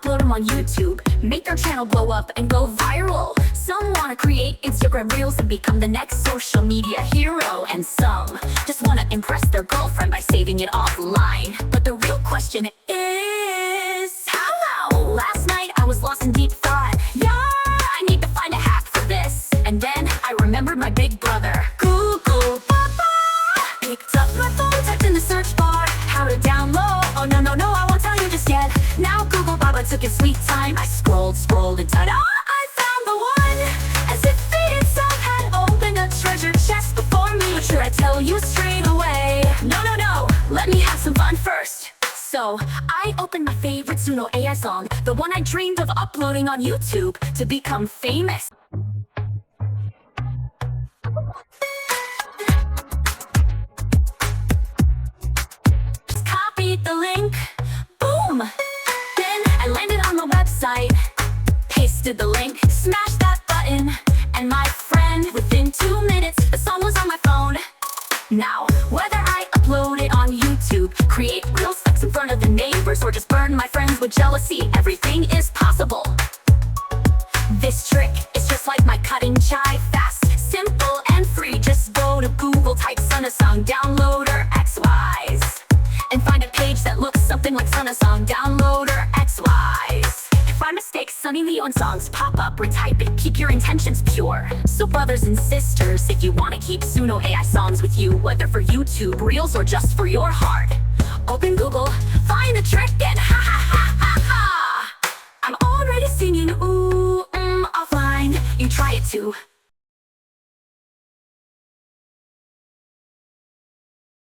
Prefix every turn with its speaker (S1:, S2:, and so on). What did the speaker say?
S1: upload them on YouTube, make their channel blow up and go viral. Some wanna create Instagram reels and become the next social media hero. And some just wanna impress their girlfriend by saving it offline. But the real question is, how? Last night I was lost in deep thought. Yeah, I need to find a hack for this. And then I remembered my big brother. Google Papa picked up my phone, typed in the search bar how to download. Oh no, I won't tell you just yet. Now Google Baba took his sweet time. I scrolled and ta-da, I found the one. As if fate itself had opened a treasure chest before me. But should I tell you straight away? No, let me have some fun first. So I opened my favorite Suno AI song, the one I dreamed of uploading on YouTube to become famous. Just copied the link, boom. Then I landed on the website, pasted the link, smashed that button, and my friend, within 2 minutes, the song was on my phone. Now, whether I upload it on YouTube, create real sex in front of the neighbors, or just burn my friends with jealousy, everything is possible. This trick is just like my cutting chai, fast, simple, and free. Just go to Google, type Suno Song Downloader XYs, and find a page that looks something like Suno Song Downloader XYs. Find mistakes, Sunny Leon songs pop up, retype it, keep your intentions pure. So brothers and sisters, if you want to keep Suno AI songs with you, whether for YouTube Reels or just for your heart, open Google, find the trick, and ha ha ha ha ha, I'm already singing ooh, offline, you try it too.